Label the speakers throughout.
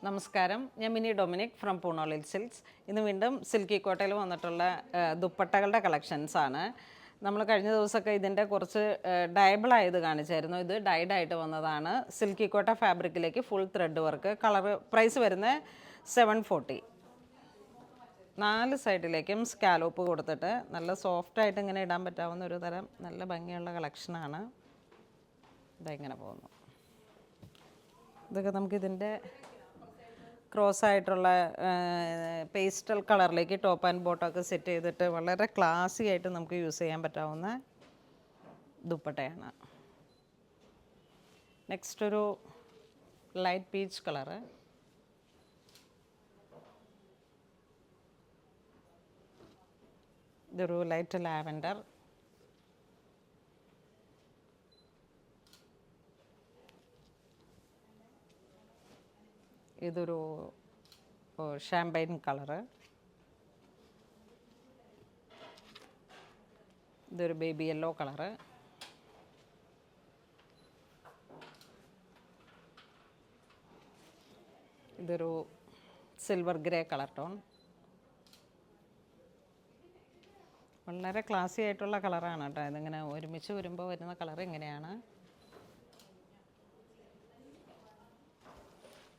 Speaker 1: നമസ്കാരം, ഞാൻ mini Dominic from പൂണോളിൽ silks. ഇന്ന് വീണ്ടും സിൽക്കി കോട്ടയിൽ വന്നിട്ടുള്ള ദുപ്പട്ടകളുടെ കളക്ഷൻസാണ്. നമ്മൾ കഴിഞ്ഞ ദിവസമൊക്കെ ഇതിൻ്റെ കുറച്ച് ഡയബിളായത് കാണിച്ചായിരുന്നു. ഇത് ഡൈഡായിട്ട് വന്നതാണ്. സിൽക്കി കോട്ട ഫാബ്രിക്കിലേക്ക് ഫുൾ ത്രെഡ് വർക്ക്. പ്രൈസ് വരുന്നത് 740. 4 സൈഡിലേക്കും സ്കാലോപ്പ് കൊടുത്തിട്ട് നല്ല സോഫ്റ്റായിട്ട് ഇങ്ങനെ ഇടാൻ പറ്റാവുന്ന ഒരു തരം നല്ല ഭംഗിയുള്ള കളക്ഷനാണ്. ഇതെങ്ങനെ പോകുന്നു. ഇതൊക്കെ നമുക്കിതിൻ്റെ ക്രോസ് ആയിട്ടുള്ള പേസ്റ്റൽ കളറിലേക്ക് ടോപ്പ് ആൻഡ് ബോട്ടമൊക്കെ സെറ്റ് ചെയ്തിട്ട് വളരെ ക്ലാസി ആയിട്ട് നമുക്ക് യൂസ് ചെയ്യാൻ പറ്റാവുന്ന ദുപ്പട്ടയാണ്. നെക്സ്റ്റ് ഒരു ലൈറ്റ് പീച്ച് കളറ്, ഇതൊരു ലൈറ്റ് ലാവൻഡർ, ഇതൊരു ഷാമ്പൈൻ കളറ്, ഇതൊരു ബേബി യെല്ലോ കളറ്, ഇതൊരു സിൽവർ ഗ്രേ കളർ ടോൺ. വളരെ ക്ലാസി ആയിട്ടുള്ള കളറാണ് കേട്ടോ. ഇതിങ്ങനെ ഒരുമിച്ച് വരുമ്പോൾ വരുന്ന കളർ ഇങ്ങനെയാണ്.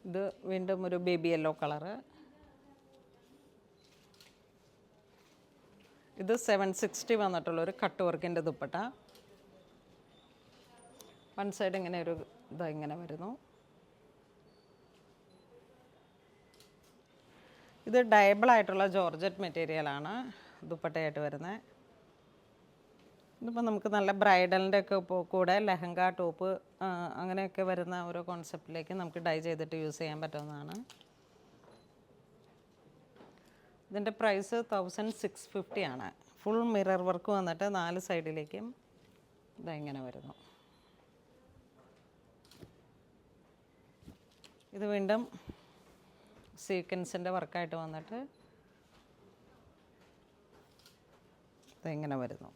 Speaker 1: ഇത് വീണ്ടും ഒരു ബേബി യെല്ലോ കളറ്, ഇത് 760 വന്നിട്ടുള്ളൊരു കട്ട് വർക്കിൻ്റെ ദുപ്പട്ട. വൺ സൈഡ് ഇങ്ങനെ ഒരു ഇങ്ങനെ വരുന്നു. ഇത് ഡയബിളായിട്ടുള്ള ജോർജറ്റ് മെറ്റീരിയലാണ് ദുപ്പട്ടയായിട്ട് വരുന്നത്. ഇതിപ്പോൾ നമുക്ക് നല്ല ബ്രൈഡലിൻ്റെ ഒക്കെ കൂടെ ലെഹങ്ക ടോപ്പ് അങ്ങനെയൊക്കെ വരുന്ന ഓരോ കോൺസെപ്റ്റിലേക്ക് നമുക്ക് ഡൈ ചെയ്തിട്ട് യൂസ് ചെയ്യാൻ പറ്റുന്നതാണ്. ഇതിൻ്റെ പ്രൈസ് 1650 ആണ്. ഫുൾ മിറർ വർക്ക് വന്നിട്ട് 4 സൈഡിലേക്കും ഇങ്ങനെ വരുന്നു. ഇത് വീണ്ടും സീക്വൻസിൻ്റെ വർക്കായിട്ട് വന്നിട്ട് ഇങ്ങനെ വരുന്നു.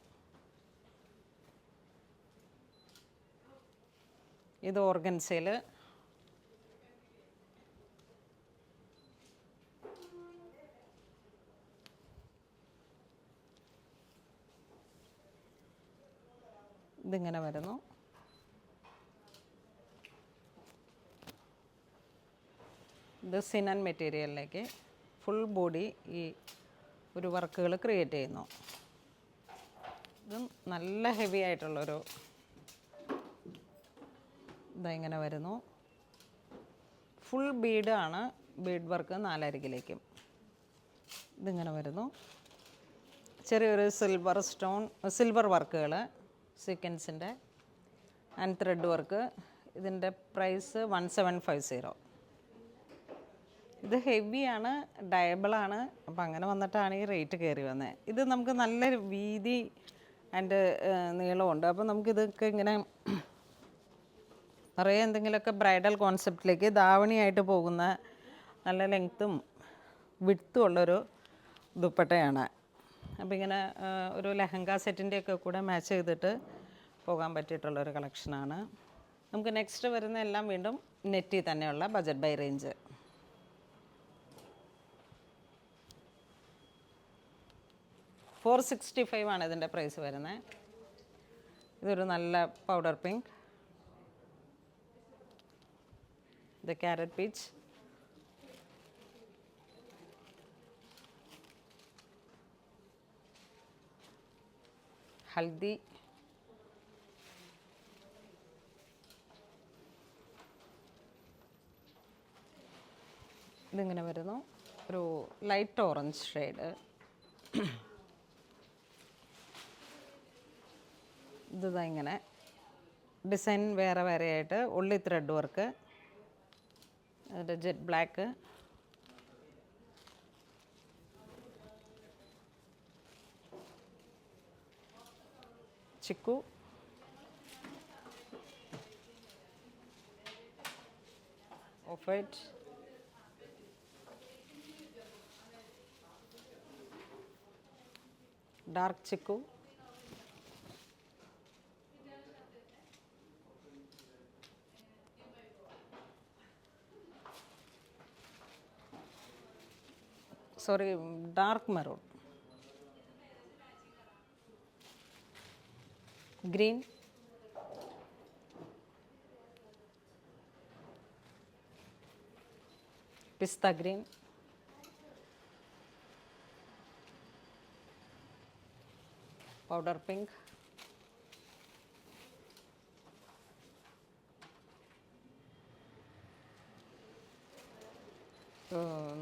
Speaker 1: ഇത് ഓർഗൻസയിൽ ഇതിങ്ങനെ വരുന്നു. ഇത് സിനൻ മെറ്റീരിയലിലേക്ക് ഫുൾ ബോഡി ഈ ഒരു വർക്കുകൾ ക്രിയേറ്റ് ചെയ്യുന്നു. ഇത് നല്ല ഹെവി ആയിട്ടുള്ളൊരു ഇങ്ങനെ വരുന്നു. ഫുൾ ബീഡാണ്, ബീഡ് വർക്ക് 4 അരികിലേക്കും ഇതിങ്ങനെ വരുന്നു. ചെറിയൊരു സിൽവർ വർക്കുകൾ സീക്വൻസിൻ്റെ ആൻഡ് ത്രെഡ് വർക്ക്. ഇതിൻ്റെ പ്രൈസ് 1750. ഇത് ഹെവിയാണ്, ഡയബിളാണ്. അപ്പം അങ്ങനെ വന്നിട്ടാണ് ഈ റേറ്റ് കയറി വന്നത്. ഇത് നമുക്ക് നല്ലൊരു വീതി ആൻഡ് നീളമുണ്ട്. അപ്പം നമുക്കിതൊക്കെ ഇങ്ങനെ നിറയെ എന്തെങ്കിലുമൊക്കെ ബ്രൈഡൽ കോൺസെപ്റ്റിലേക്ക് ധാവണിയായിട്ട് പോകുന്ന നല്ല ലെങ്ത്തും വിഡ്ത്തും ഉള്ളൊരു ദുപ്പട്ടയാണ്. അപ്പോൾ ഇങ്ങനെ ഒരു ലെഹങ്ക സെറ്റിൻ്റെയൊക്കെ കൂടെ മാച്ച് ചെയ്തിട്ട് പോകാൻ പറ്റിയിട്ടുള്ളൊരു കളക്ഷനാണ്. നമുക്ക് നെക്സ്റ്റ് വരുന്ന എല്ലാം വീണ്ടും നെറ്റി തന്നെയുള്ള ബജറ്റ് ബൈ റേഞ്ച്. $465 ആണ് ഇതിൻ്റെ പ്രൈസ് വരുന്നത്. ഇതൊരു നല്ല പൗഡർ പിങ്ക്, ഇത് ക്യാരറ്റ് പീച്ച്, ഹൽദി, ഇതിങ്ങനെ വരുന്നു. ഒരു ലൈറ്റ് ഓറഞ്ച് ഷെയ്ഡ്, ഇങ്ങനെ ഡിസൈൻ വേറെ വേറെ ആയിട്ട് ഉള്ളി ത്രെഡ് വർക്ക്, അതിൻ്റെ ജെറ്റ് ബ്ലാക്ക്, ചിക്കു, ഓഫ് വൈറ്റ്, ഡാർക്ക് ചിക്കു, സോറി, ഡാർക്ക് മെറൂൺ. ഗ്രീൻ, പിസ്ത ഗ്രീൻ, പൗഡർ പിങ്ക്,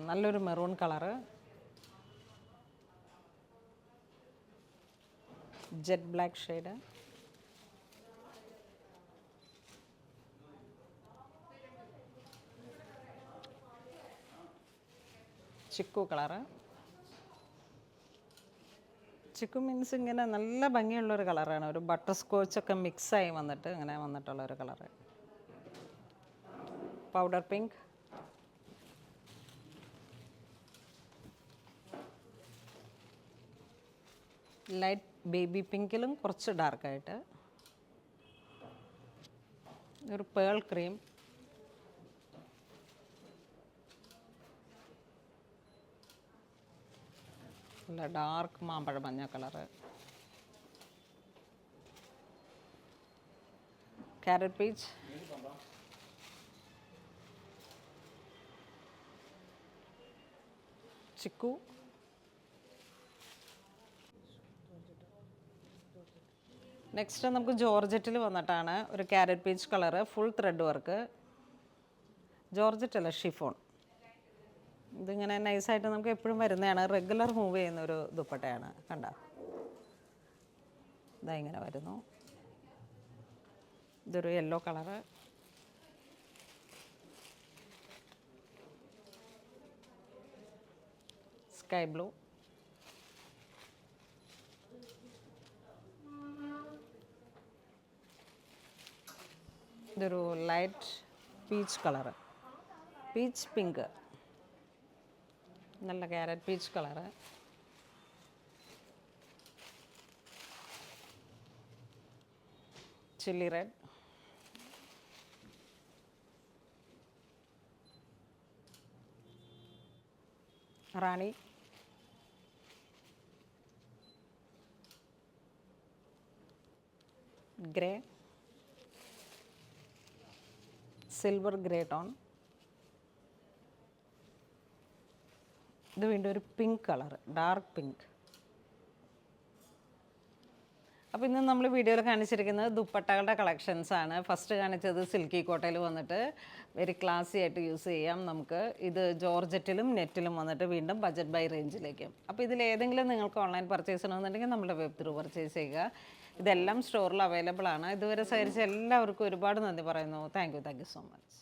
Speaker 1: നല്ലൊരു maroon colour, jet black shade, ചിക്കു കളറ്. ചിക്കു മീൻസ് ഇങ്ങനെ നല്ല ഭംഗിയുള്ളൊരു കളറാണ്, ഒരു ബട്ടർ സ്കോച്ചൊക്കെ മിക്സായി വന്നിട്ട് ഇങ്ങനെ വന്നിട്ടുള്ളൊരു colour. Powder pink, light baby പിങ്കിലും കുറച്ച് ഡാർക്കായിട്ട്, ഒരു പേൾ ക്രീം, നല്ല ഡാർക്ക് മാമ്പഴ മഞ്ഞ കളറ്, ക്യാരറ്റ് പീച്ച്, ചിക്കു, നെക്സ്റ്റ് നമുക്ക് ജോർജറ്റിൽ വന്നിട്ടാണ് ഒരു carrot peach colour, full thread work. Georgette അല്ല, ഷിഫോൺ. ഇതിങ്ങനെ നൈസായിട്ട് നമുക്ക് എപ്പോഴും വരുന്നതാണ്, റെഗുലർ മൂവ് ചെയ്യുന്ന ഒരു ദുപ്പട്ടയാണ്. കണ്ട, ഇതാ ഇങ്ങനെ വരുന്നു. ഇതൊരു യെല്ലോ കളറ്, സ്കൈ ബ്ലൂ, ഇതൊരു light peach colour, peach pink, നല്ല carrot peach colour, chilli red, റാണി, ഗ്രേ, സിൽവർ ഗ്രേ ടോൺ, ഇത് വീണ്ടും ഒരു പിങ്ക് കളർ, ഡാർക്ക് പിങ്ക്. അപ്പോൾ ഇന്ന് നമ്മൾ വീഡിയോയിൽ കാണിച്ചിരിക്കുന്നത് ദുപ്പട്ടകളുടെ കളക്ഷൻസ് ആണ്. ഫസ്റ്റ് കാണിച്ചത് സിൽക്കി കോട്ടയിൽ വന്നിട്ട് വെരി ക്ലാസി ആയിട്ട് യൂസ് ചെയ്യാം നമുക്ക്. ഇത് ജോർജറ്റിലും നെറ്റിലും വന്നിട്ട് വീണ്ടും ബജറ്റ് ബൈ റേഞ്ചിലേക്കും. അപ്പോൾ ഇതിലേതെങ്കിലും നിങ്ങൾക്ക് ഓൺലൈൻ പർച്ചേസ് ചെയ്യണമെന്നുണ്ടെങ്കിൽ നമ്മുടെ വെബ് ത്രൂ പർച്ചേസ് ചെയ്യുക. ഇതെല്ലാം സ്റ്റോറിൽ അവൈലബിൾ ആണ്. ഇതുവരെ സഹകരിച്ച എല്ലാവർക്കും ഒരുപാട് നന്ദി പറയുന്നു. Thank you so much.